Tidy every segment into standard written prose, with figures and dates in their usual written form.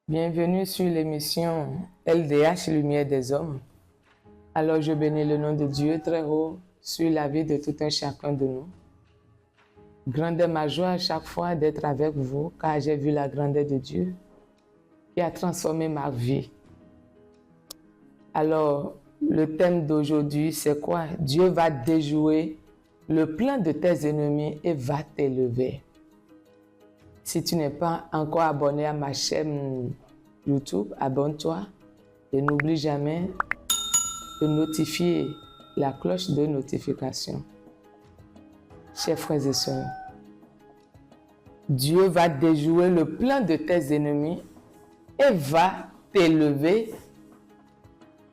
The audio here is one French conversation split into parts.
Bienvenue sur l'émission LDH Lumière des Hommes. Alors je bénis le nom de Dieu très haut sur la vie de tout un chacun de nous. Grande est ma joie à chaque fois d'être avec vous car j'ai vu la grandeur de Dieu qui a transformé ma vie. Alors le thème d'aujourd'hui c'est quoi? Dieu va déjouer le plan de tes ennemis et va t'élever. Si tu n'es pas encore abonné à ma chaîne YouTube, abonne-toi et n'oublie jamais de notifier la cloche de notification. Chers frères et sœurs, Dieu va déjouer le plan de tes ennemis et va t'élever.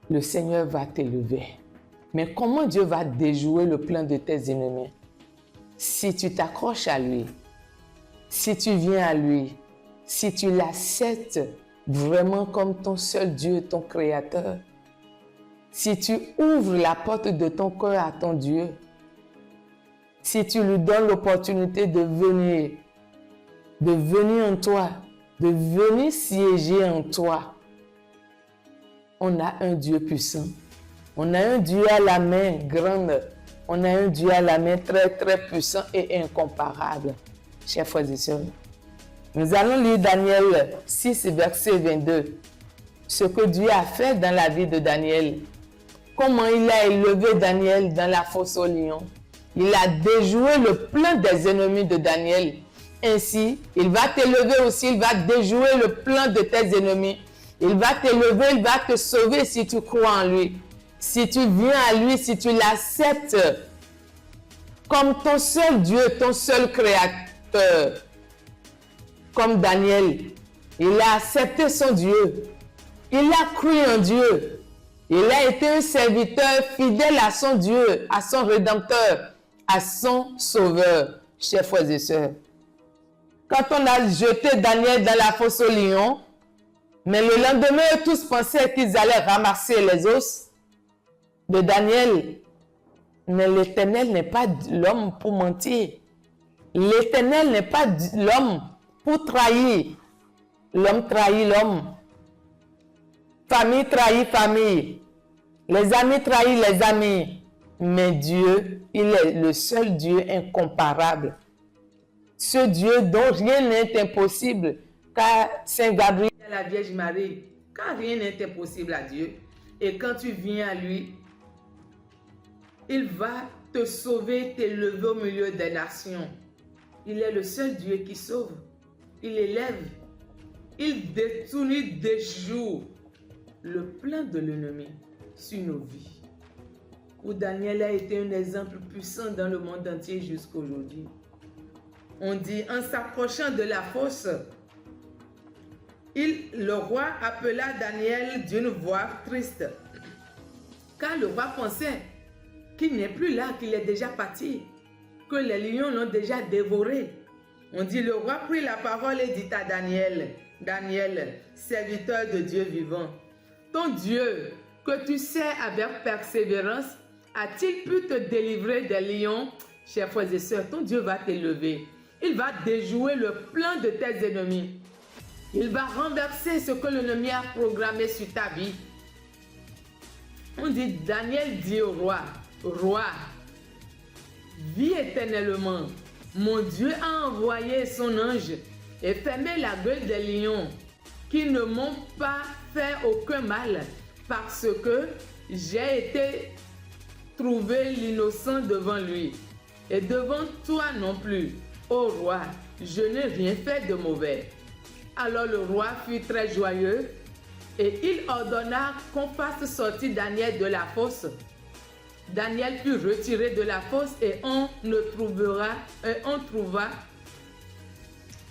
Le Seigneur va t'élever. Mais comment Dieu va déjouer le plan de tes ennemis? Si tu t'accroches à lui, si tu viens à lui, si tu l'acceptes vraiment comme ton seul Dieu, ton Créateur, si tu ouvres la porte de ton cœur à ton Dieu, si tu lui donnes l'opportunité de venir en toi, de venir siéger en toi, on a un Dieu puissant. On a un Dieu à la main grande. On a un Dieu à la main très très puissant et incomparable. Chers frères et sœurs, nous allons lire Daniel 6, verset 22. Ce que Dieu a fait dans la vie de Daniel. Comment il a élevé Daniel dans la fosse aux lions. Il a déjoué le plan des ennemis de Daniel. Ainsi, il va t'élever aussi, il va déjouer le plan de tes ennemis. Il va t'élever, il va te sauver si tu crois en lui. Si tu viens à lui, si tu l'acceptes comme ton seul Dieu, ton seul Créateur. Comme Daniel, il a accepté son Dieu. Il a cru en Dieu. Il a été un serviteur fidèle à son Dieu, à son Rédempteur, à son Sauveur. Chers frères et sœurs, quand on a jeté Daniel dans la fosse aux lions, mais le lendemain, tous pensaient qu'ils allaient ramasser les os de Daniel. Mais l'Éternel n'est pas l'homme pour mentir. L'Éternel n'est pas l'homme pour trahir. L'homme trahit l'homme. Famille trahit famille. Les amis trahissent les amis. Mais Dieu, il est le seul Dieu incomparable. Ce Dieu dont rien n'est impossible. Car Saint Gabriel et la Vierge Marie, car rien n'est impossible à Dieu. Et quand tu viens à lui, il va te sauver, t'élever au milieu des nations. Il est le seul Dieu qui sauve. Il élève. Il détourne, il déjoue le plan de l'ennemi sur nos vies. Où Daniel a été un exemple puissant dans le monde entier jusqu'à aujourd'hui. On dit, en s'approchant de la fosse, le roi appela Daniel d'une voix triste. Car le roi pensait qu'il n'est plus là, qu'il est déjà parti, que les lions l'ont déjà dévoré. On dit, le roi prit la parole et dit à Daniel, Daniel, serviteur de Dieu vivant, ton Dieu, que tu sers avec persévérance, a-t-il pu te délivrer des lions? Chers frères et sœurs, ton Dieu va t'élever. Il va déjouer le plan de tes ennemis. Il va renverser ce que l'ennemi a programmé sur ta vie. On dit, Daniel dit au roi, roi, vis éternellement. Mon Dieu a envoyé son ange et fermé la gueule des lions qui ne m'ont pas fait aucun mal parce que j'ai été trouvé l'innocent devant lui et devant toi non plus. Ô roi, je n'ai rien fait de mauvais. Alors le roi fut très joyeux et il ordonna qu'on fasse sortir Daniel de la fosse. Daniel fut retiré de la fosse et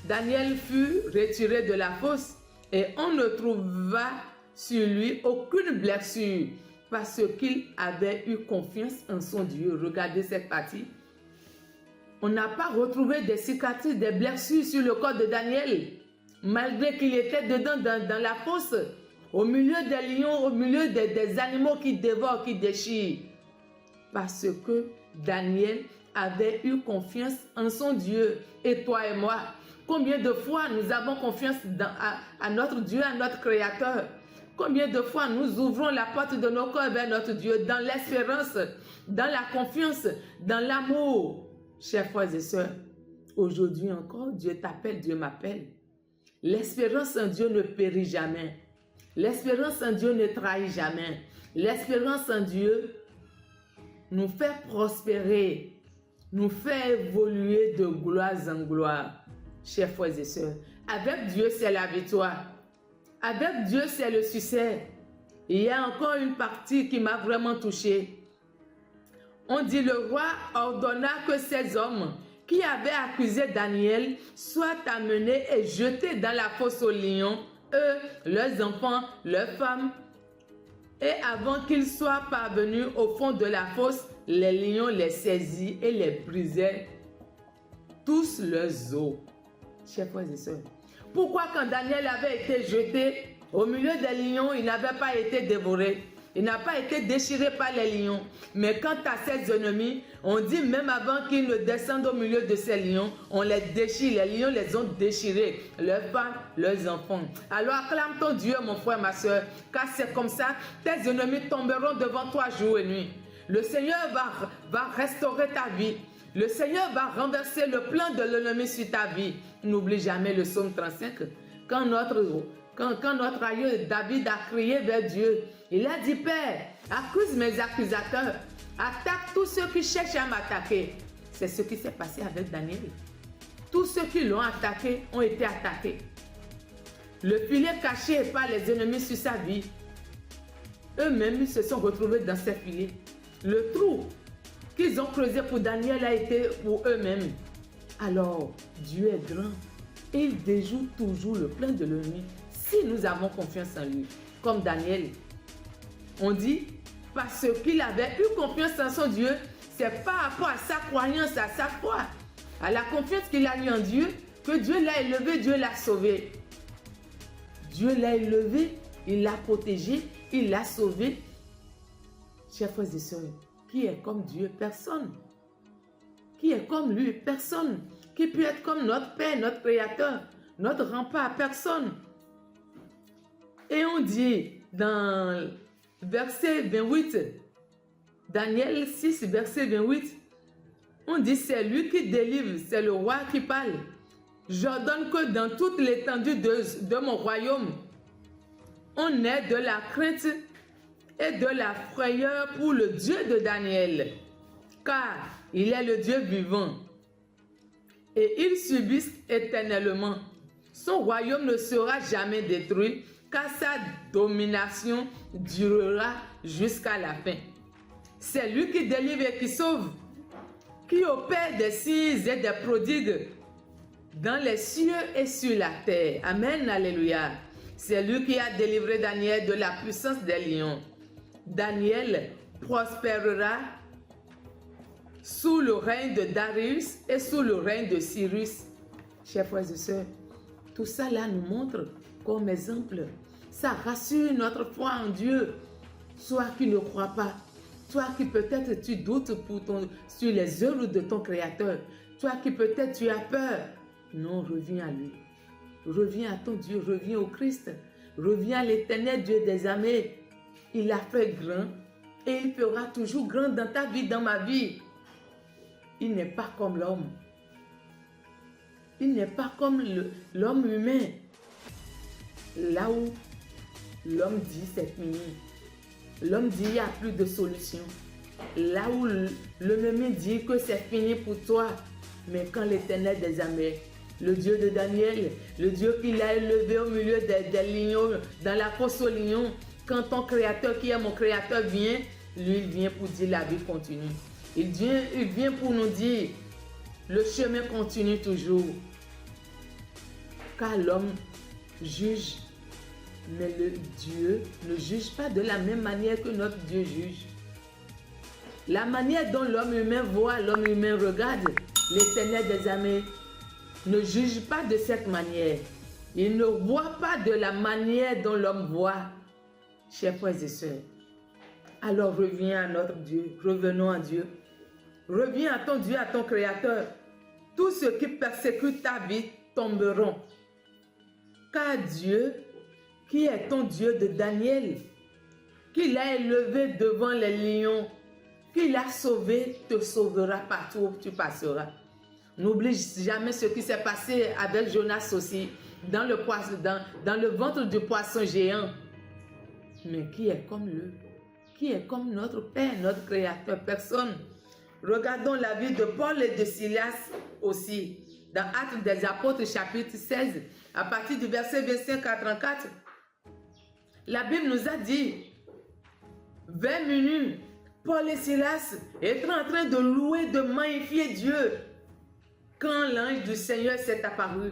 Daniel fut retiré de la fosse et on ne trouva sur lui aucune blessure parce qu'il avait eu confiance en son Dieu. Regardez cette partie. On n'a pas retrouvé des cicatrices, des blessures sur le corps de Daniel, malgré qu'il était dedans dans la fosse, au milieu des lions, au milieu des animaux qui dévorent, qui déchirent. Parce que Daniel avait eu confiance en son Dieu. Et toi et moi, Combien de fois nous avons confiance à notre Dieu, à notre Créateur? Combien de fois nous ouvrons la porte de nos cœurs vers notre Dieu dans l'espérance, dans la confiance, dans l'amour? Chers frères et sœurs, aujourd'hui encore, Dieu t'appelle, Dieu m'appelle. L'espérance en Dieu ne périt jamais. L'espérance en Dieu ne trahit jamais. L'espérance en Dieu nous fait prospérer, nous fait évoluer de gloire en gloire. Chers frères et sœurs, avec Dieu, c'est la victoire. Avec Dieu, c'est le succès. Il y a encore une partie qui m'a vraiment touchée. On dit le roi ordonna que ces hommes qui avaient accusé Daniel soient amenés et jetés dans la fosse aux lions, eux, leurs enfants, leurs femmes. Et avant qu'ils soient parvenus au fond de la fosse, les lions les saisirent et les brisaient tous leurs os. Chers frères et sœurs, pourquoi quand Daniel avait été jeté au milieu des lions, il n'avait pas été dévoré? Il n'a pas été déchiré par les lions. Mais quant à ses ennemis, on dit même avant qu'ils ne descendent au milieu de ces lions, on les déchire. Les lions les ont déchirés, leurs femmes, leurs enfants. Alors acclame ton Dieu, mon frère, ma soeur, car c'est comme ça, tes ennemis tomberont devant toi jour et nuit. Le Seigneur va restaurer ta vie. Le Seigneur va renverser le plan de l'ennemi sur ta vie. N'oublie jamais le psaume 35. Quand notre aïeux David a crié vers Dieu, il a dit, Père, accuse mes accusateurs, attaque tous ceux qui cherchent à m'attaquer. C'est ce qui s'est passé avec Daniel. Tous ceux qui l'ont attaqué ont été attaqués. Le filet caché par les ennemis sur sa vie, eux-mêmes se sont retrouvés dans ces filets. Le trou qu'ils ont creusé pour Daniel a été pour eux-mêmes. Alors, Dieu est grand et il déjoue toujours le plan de l'ennemi si nous avons confiance en lui. Comme Daniel, on dit, parce qu'il avait eu confiance en son Dieu, c'est par rapport à sa croyance, à sa foi, à la confiance qu'il a eu en Dieu, que Dieu l'a élevé, Dieu l'a sauvé. Dieu l'a élevé, il l'a protégé, il l'a sauvé. Chers frères et sœurs, qui est comme Dieu? Personne. Qui est comme lui? Personne. Qui peut être comme notre Père, notre Créateur, notre rempart? Personne. Et on dit dans verset 28, Daniel 6, verset 28, on dit c'est lui qui délivre, c'est le roi qui parle. J'ordonne que dans toute l'étendue de mon royaume, on ait de la crainte et de la frayeur pour le Dieu de Daniel, car il est le Dieu vivant et il subsiste éternellement. Son royaume ne sera jamais détruit, car sa domination durera jusqu'à la fin. C'est lui qui délivre et qui sauve, qui opère des signes et des prodigues dans les cieux et sur la terre. Amen, alléluia. C'est lui qui a délivré Daniel de la puissance des lions. Daniel prospérera sous le règne de Darius et sous le règne de Cyrus. Chers frères et sœurs, tout ça là nous montre comme exemple. Ça rassure notre foi en Dieu. Toi qui ne crois pas, toi qui peut-être tu doutes sur les œuvres de ton Créateur, toi qui peut-être tu as peur, non, reviens à lui. Reviens à ton Dieu, reviens au Christ, reviens à l'Éternel Dieu des armées. Il a fait grand et il fera toujours grand dans ta vie, dans ma vie. Il n'est pas comme l'homme. Il n'est pas comme l'homme humain. Là où l'homme dit c'est fini. L'homme dit il n'y a plus de solution. Là où l'ennemi dit que c'est fini pour toi. Mais quand l'Éternel des armées, le Dieu de Daniel, le Dieu qui l'a élevé au milieu des lions, dans la fosse aux lions, quand ton Créateur qui est mon Créateur vient, lui il vient pour dire la vie continue. Il vient pour nous dire le chemin continue toujours. Car l'homme juge, mais le Dieu ne juge pas de la même manière que notre Dieu juge. La manière dont l'homme humain voit, l'homme humain regarde, l'Éternel des armées ne juge pas de cette manière. Il ne voit pas de la manière dont l'homme voit. Chers frères et sœurs, alors reviens à notre Dieu, revenons à Dieu. Reviens à ton Dieu, à ton Créateur. Tout ce qui persécute ta vie, tomberont. Car Dieu, qui est ton Dieu de Daniel, qui l'a élevé devant les lions, qui l'a sauvé, te sauvera partout où tu passeras. N'oublie jamais ce qui s'est passé avec Jonas aussi, dans le ventre du poisson géant. Mais qui est comme lui? Qui est comme notre Père, notre Créateur? Personne. Regardons la vie de Paul et de Silas aussi. Dans Actes des Apôtres, chapitre 16, à partir du verset 25 à 34, la Bible nous a dit, 20 minutes, Paul et Silas étaient en train de louer, de magnifier Dieu. Quand l'ange du Seigneur s'est apparu,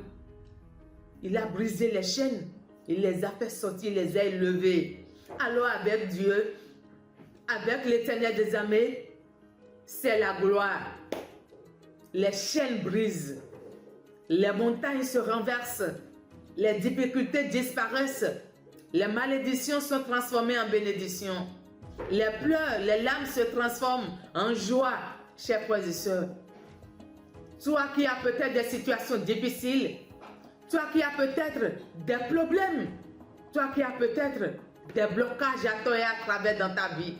il a brisé les chaînes, il les a fait sortir, il les a élevés. Alors avec Dieu, avec l'Éternel des armées, c'est la gloire. Les chaînes brisent, les montagnes se renversent, les difficultés disparaissent, les malédictions sont transformées en bénédictions. Les pleurs, les larmes se transforment en joie, chers frères et sœurs. Toi qui as peut-être des situations difficiles, toi qui as peut-être des problèmes, toi qui as peut-être des blocages à toi et à travers dans ta vie,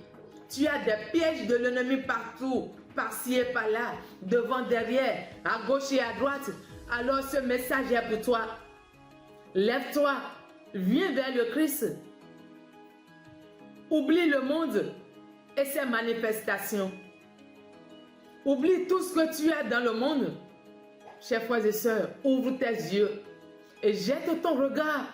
tu as des pièges de l'ennemi partout, par-ci et par-là, devant, derrière, à gauche et à droite. Alors ce message est pour toi. Lève-toi, viens vers le Christ. Oublie le monde et ses manifestations. Oublie tout ce que tu as dans le monde. Chers frères et sœurs, ouvre tes yeux et jette ton regard,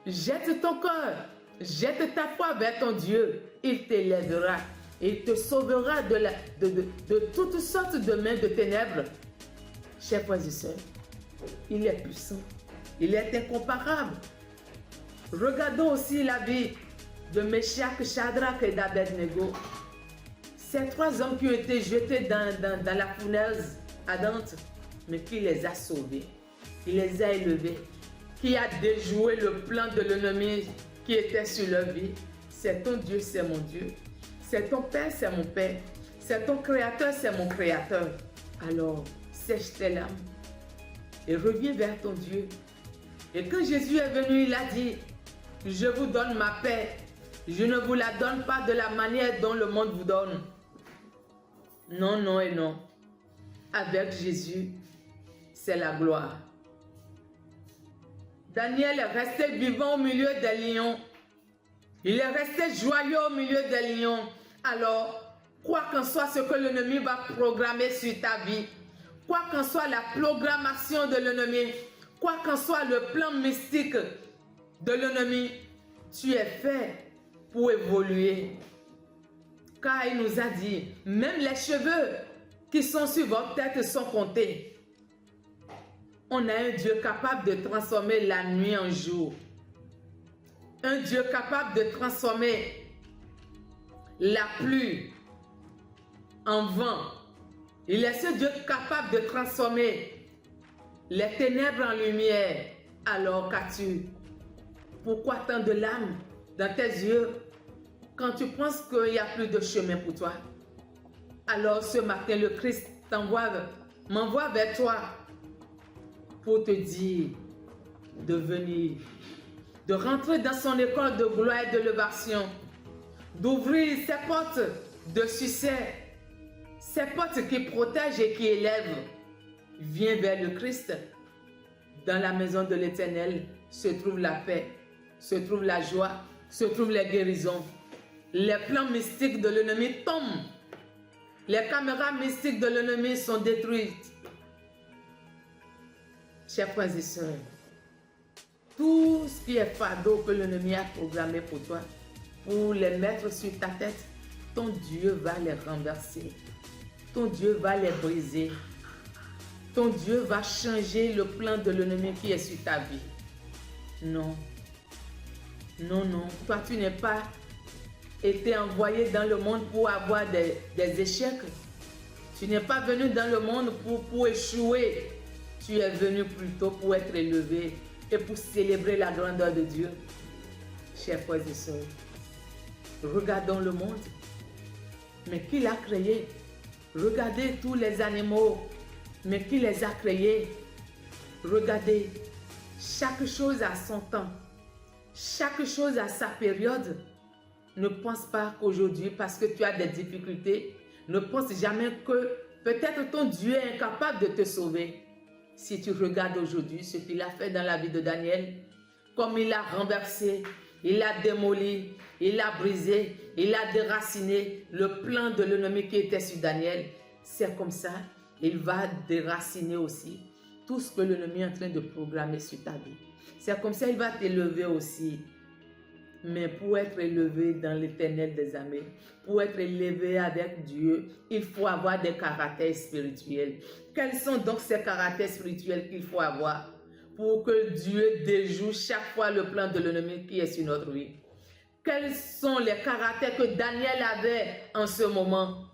jette ton cœur, jette ta foi vers ton Dieu. Il t'élèvera, il te sauvera de toutes sortes de mains de ténèbres. Chers frères et sœurs, il est puissant, il est incomparable. Regardons aussi la vie de Meshach, Shadrach et d'Abednego. Ces trois hommes qui ont été jetés dans la fournaise ardente, mais qui les a sauvés, qui les a élevés, qui a déjoué le plan de l'ennemi qui était sur leur vie. C'est ton Dieu, c'est mon Dieu. C'est ton Père, c'est mon Père. C'est ton Créateur, c'est mon Créateur. Alors, sèche tes larmes et reviens vers ton Dieu. Et quand Jésus est venu, il a dit, je vous donne ma paix. Je ne vous la donne pas de la manière dont le monde vous donne. Non, non et non. Avec Jésus, c'est la gloire. Daniel est resté vivant au milieu des lions. Il est resté joyeux au milieu des lions. Alors, quoi qu'en soit ce que l'ennemi va programmer sur ta vie, quoi qu'en soit la programmation de l'ennemi, quoi qu'en soit le plan mystique de l'ennemi, tu es fait pour évoluer. Car il nous a dit, même les cheveux qui sont sur votre tête sont comptés. On a un Dieu capable de transformer la nuit en jour. Un Dieu capable de transformer la pluie en vent. Il est ce Dieu capable de transformer les ténèbres en lumière. Alors qu'as-tu? Pourquoi tant de larmes dans tes yeux quand tu penses qu'il n'y a plus de chemin pour toi? Alors ce matin, le Christ m'envoie vers toi pour te dire de venir, de rentrer dans son école de gloire et de l'élévation, d'ouvrir ses portes de succès, ces portes qui protègent et qui élèvent. Viens vers le Christ. Dans la maison de l'Éternel se trouve la paix, se trouve la joie, se trouvent les guérisons. Les plans mystiques de l'ennemi tombent. Les caméras mystiques de l'ennemi sont détruites. Chers frères et sœurs, tout ce qui est fardeau que l'ennemi a programmé pour toi, pour les mettre sur ta tête, ton Dieu va les renverser. Ton Dieu va les briser. Ton Dieu va changer le plan de l'ennemi qui est sur ta vie. Non. Non, non. Toi, tu n'es pas été envoyé dans le monde pour avoir des échecs. Tu n'es pas venu dans le monde pour échouer. Tu es venu plutôt pour être élevé et pour célébrer la grandeur de Dieu. Chers frères et sœurs, regardons le monde. Mais qui l'a créé? Regardez tous les animaux. Mais qui les a créés? Regardez, chaque chose a son temps. Chaque chose a sa période. Ne pense pas qu'aujourd'hui, parce que tu as des difficultés, ne pense jamais que peut-être ton Dieu est incapable de te sauver. Si tu regardes aujourd'hui ce qu'il a fait dans la vie de Daniel, comme il a renversé, il a démoli, il a brisé, il a déraciné le plan de l'ennemi qui était sur Daniel, c'est comme ça, il va déraciner aussi tout ce que l'ennemi est en train de programmer sur ta vie. C'est comme ça, il va t'élever aussi. Mais pour être élevé dans l'Éternel des armées, pour être élevé avec Dieu, il faut avoir des caractères spirituels. Quels sont donc ces caractères spirituels qu'il faut avoir pour que Dieu déjoue chaque fois le plan de l'ennemi qui est sur notre vie? Quels sont les caractères que Daniel avait en ce moment?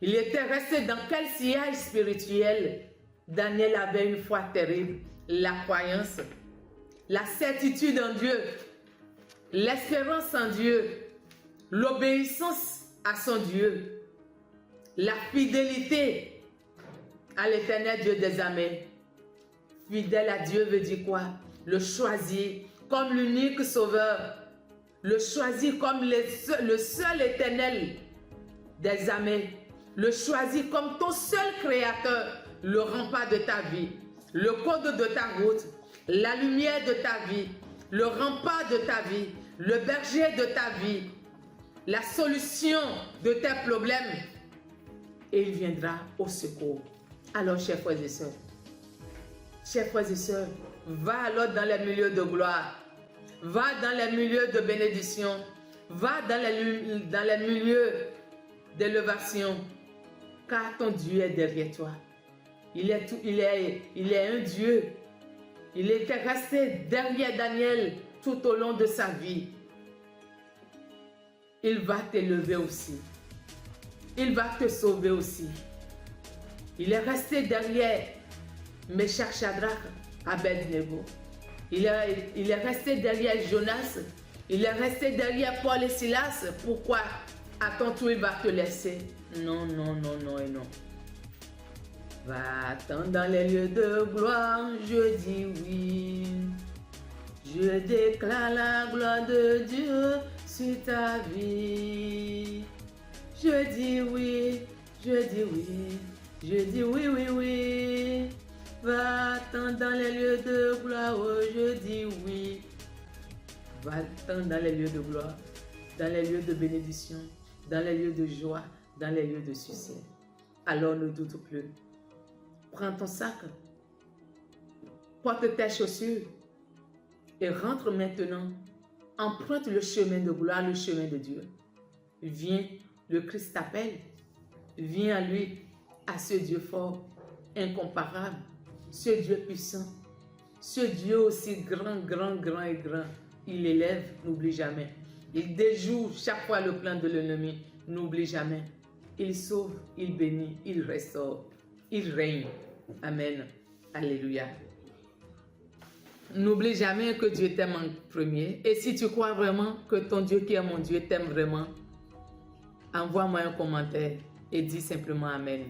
Il était resté dans quel sillage spirituel? Daniel avait une foi terrible, la croyance, la certitude en Dieu, l'espérance en Dieu, l'obéissance à son Dieu, la fidélité à l'Éternel Dieu des armées. Fidèle à Dieu veut dire quoi? Le choisir comme l'unique sauveur, le choisir comme le seul Éternel des armées, le choisir comme ton seul créateur, le rempart de ta vie, le code de ta route, la lumière de ta vie, le rempart de ta vie, le berger de ta vie, la solution de tes problèmes, et il viendra au secours. Alors, chers frères et sœurs, va alors dans les milieux de gloire, va dans les milieux de bénédiction, va dans les milieux d'élévation, car ton Dieu est derrière toi. Il est un Dieu. Il était resté derrière Daniel tout au long de sa vie. Il va t'élever aussi. Il va te sauver aussi. Il est resté derrière Meshach, Shadrach, Abednego. Il est resté derrière Jonas. Il est resté derrière Paul et Silas. Pourquoi? À ton tour, il va te laisser. Non, non, non, non et non. Va-t'en dans les lieux de gloire, je dis oui. Je déclare la gloire de Dieu sur ta vie. Je dis oui, je dis oui, je dis oui, oui, oui. Va-t'en dans les lieux de gloire, oh, je dis oui. Va-t'en dans les lieux de gloire, dans les lieux de bénédiction, dans les lieux de joie, dans les lieux de succès. Alors ne doute plus. Prends ton sac, porte tes chaussures et rentre maintenant. Emprunte le chemin de gloire, le chemin de Dieu. Viens, le Christ t'appelle. Viens à lui, à ce Dieu fort, incomparable, ce Dieu puissant, ce Dieu aussi grand, grand, grand et grand. Il élève, n'oublie jamais. Il déjoue chaque fois le plan de l'ennemi, n'oublie jamais. Il sauve, il bénit, il restaure, il règne. Amen. Alléluia. N'oublie jamais que Dieu t'aime en premier. Et si tu crois vraiment que ton Dieu qui est mon Dieu t'aime vraiment, envoie-moi un commentaire et dis simplement Amen.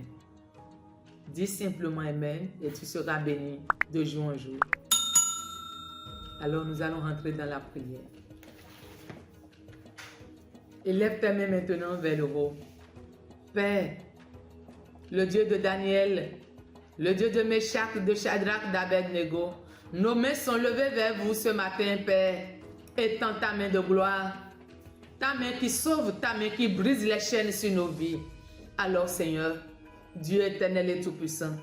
Dis simplement Amen et tu seras béni de jour en jour. Alors nous allons rentrer dans la prière. Élève tes mains maintenant vers le haut. Père, le Dieu de Daniel, le Dieu de Meshach, de Shadrach, d'Abednego, nos mains sont levées vers vous ce matin, Père. Étends ta main de gloire, ta main qui sauve, ta main qui brise les chaînes sur nos vies. Alors, Seigneur, Dieu éternel et tout-puissant,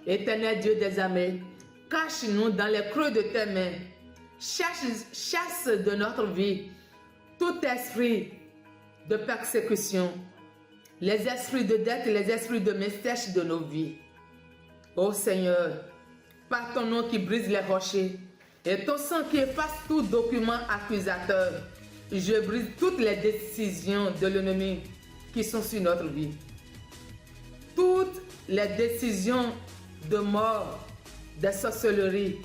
éternel Dieu des armées, cache-nous dans les creux de tes mains. Chasse de notre vie tout esprit de persécution, les esprits de dette, les esprits de messèche de nos vies. Ô Seigneur, par ton nom qui brise les rochers et ton sang qui efface tout document accusateur, je brise toutes les décisions de l'ennemi qui sont sur notre vie. Toutes les décisions de mort, de sorcellerie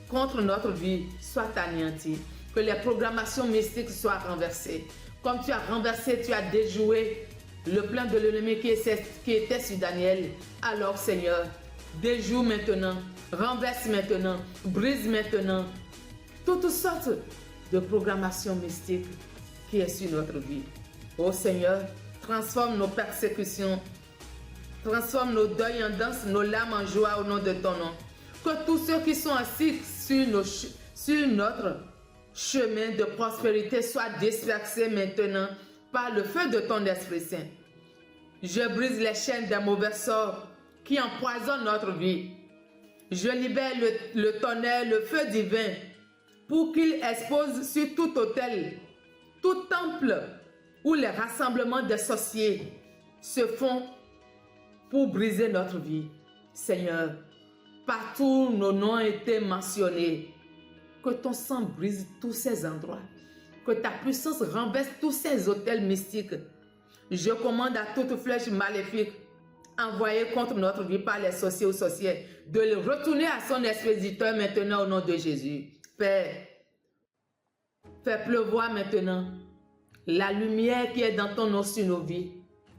contre notre vie soient anéanties. Que les programmations mystiques soient renversées. Comme tu as renversé, tu as déjoué le plan de l'ennemi qui était sur Daniel. Alors Seigneur, déjoue maintenant, renverse maintenant, brise maintenant toutes sortes de programmations mystiques qui est sur notre vie. Ô Seigneur, transforme nos persécutions, transforme nos deuils en danse, nos larmes en joie au nom de ton nom. Que tous ceux qui sont assis sur notre chemin de prospérité soient dispersés maintenant par le feu de ton Esprit Saint. Je brise les chaînes des mauvais sorts qui empoisonnent notre vie. Je libère le tonnerre, le feu divin, pour qu'il expose sur tout autel, tout temple où les rassemblements des sorciers se font pour briser notre vie. Seigneur, partout où nos noms ont été mentionnés, que ton sang brise tous ces endroits, que ta puissance renverse tous ces autels mystiques. Je commande à toute flèche maléfique envoyée contre notre vie par les sorciers ou sorcières de le retourner à son expéditeur maintenant au nom de Jésus. Père, fais pleuvoir maintenant la lumière qui est dans ton nom sur nos vies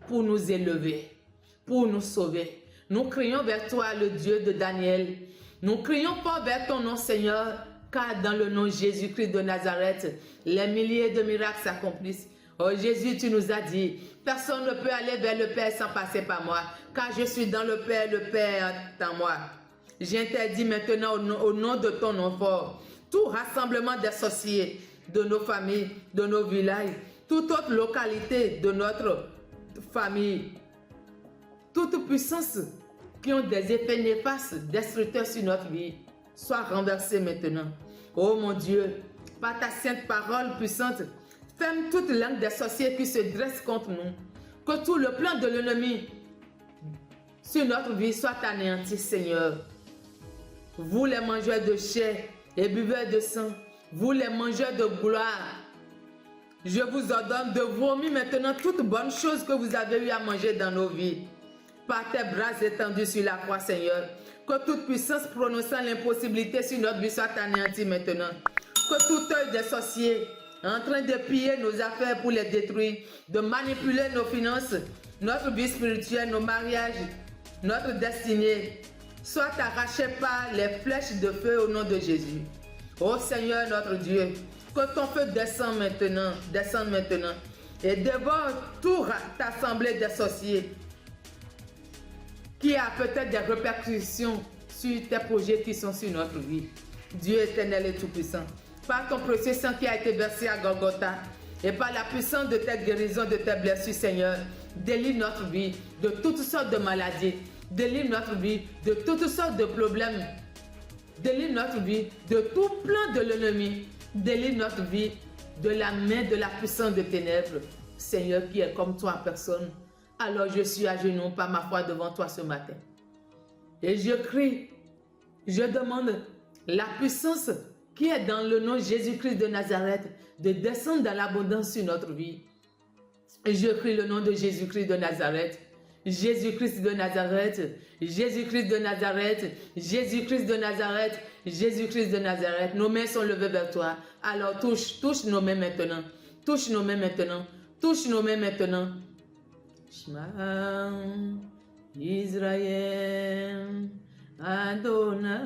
pour nous élever, pour nous sauver. Nous crions vers toi, le Dieu de Daniel. Nous crions pas vers ton nom, Seigneur, car dans le nom de Jésus-Christ de Nazareth, les milliers de miracles s'accomplissent. Oh Jésus, tu nous as dit, personne ne peut aller vers le Père sans passer par moi, car je suis dans le Père est en moi. J'interdis maintenant au nom de ton nom fort, tout rassemblement des sorciers, de nos familles, de nos villages, toute autre localité de notre famille, toute puissance qui ont des effets néfastes, destructeurs sur notre vie, soit renversée maintenant. Oh mon Dieu, par ta sainte parole puissante, ferme toute langue des sorciers qui se dressent contre nous. Que tout le plan de l'ennemi sur notre vie soit anéanti, Seigneur. Vous les mangeurs de chair et buveurs de sang, vous les mangeurs de gloire, je vous ordonne de vomir maintenant toute bonne chose que vous avez eu à manger dans nos vies. Par tes bras étendus sur la croix, Seigneur, que toute puissance prononçant l'impossibilité sur notre vie soit anéantie maintenant. Que tout œil des sorciers en train de piller nos affaires pour les détruire, de manipuler nos finances, notre vie spirituelle, nos mariages, notre destinée, soit arraché par les flèches de feu au nom de Jésus. Ô Seigneur notre Dieu, que ton feu descende maintenant et dévore toute assemblée des sorciers qui a peut-être des répercussions sur tes projets qui sont sur notre vie. Dieu éternel et tout-puissant, par ton précieux sang qui a été versé à Golgotha et par la puissance de tes guérisons, de tes blessures, Seigneur, délivre notre vie de toutes sortes de maladies, délivre notre vie de toutes sortes de problèmes, délivre notre vie de tout plan de l'ennemi, délivre notre vie de la main de la puissance de ténèbres, Seigneur qui est comme toi en personne. Alors je suis à genoux par ma foi devant toi ce matin. Et je crie, je demande la puissance qui est dans le nom de Jésus-Christ de Nazareth de descendre dans l'abondance sur notre vie. Et je crie le nom de Jésus-Christ de Nazareth. Jésus-Christ de Nazareth, Jésus-Christ de Nazareth, Jésus-Christ de Nazareth, Jésus-Christ de Nazareth. Nos mains sont levées vers toi. Alors touche nos mains maintenant. Touche nos mains maintenant. Touche nos mains maintenant. Shema Israël, Adonai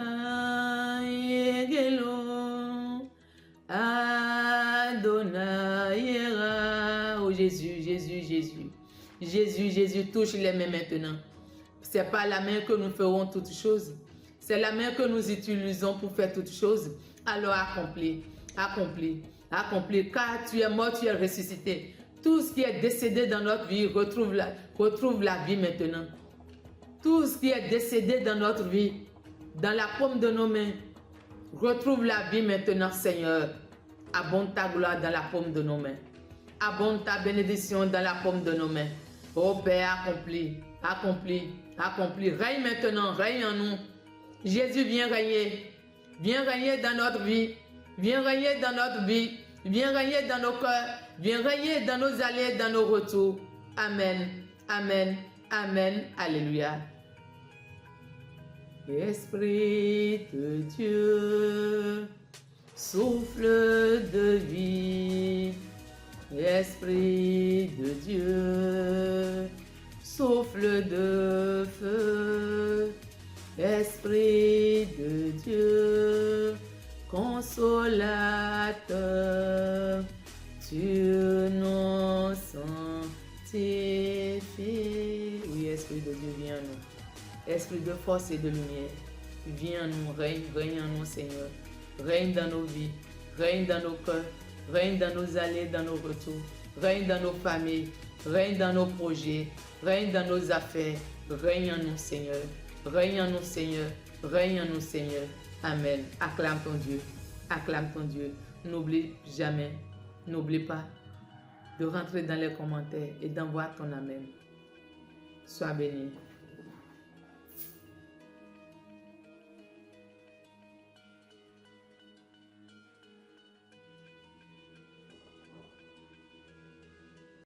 Egelo, Adonai Era. Oh Jésus, Jésus, Jésus. Jésus, Jésus, touche les mains maintenant. Ce n'est pas la main que nous ferons toutes choses. C'est la main que nous utilisons pour faire toutes choses. Alors accomplis, accomplis, accomplis. Car tu es mort, tu es ressuscité. Tout ce qui est décédé dans notre vie retrouve la vie maintenant. Tout ce qui est décédé dans notre vie, dans la paume de nos mains, retrouve la vie maintenant, Seigneur. Abonde ta gloire dans la paume de nos mains. Abonde ta bénédiction dans la paume de nos mains. Ô Père, accompli, accompli, accompli. Règne maintenant, règne en nous. Jésus, viens régner. Viens régner dans notre vie. Viens régner dans notre vie. Viens régner dans nos cœurs. Viens régner dans nos allées, dans nos retours. Amen, amen, amen. Alléluia. Esprit de Dieu, souffle de vie. Esprit de Dieu, souffle de feu. Esprit de Dieu, consolateur, tu nous sanctifies. Oui, Esprit de Dieu, viens en nous. Esprit de force et de lumière, viens en nous, règne en nous, Seigneur. Règne dans nos vies, règne dans nos cœurs, règne dans nos allées, dans nos retours, règne dans nos familles, règne dans nos projets, règne dans nos affaires. Règne en nous, Seigneur. Règne en nous, Seigneur. Règne en nous, Seigneur. Amen. Acclame ton Dieu. Acclame ton Dieu. N'oublie jamais, n'oublie pas de rentrer dans les commentaires et d'envoyer ton amen. Sois béni.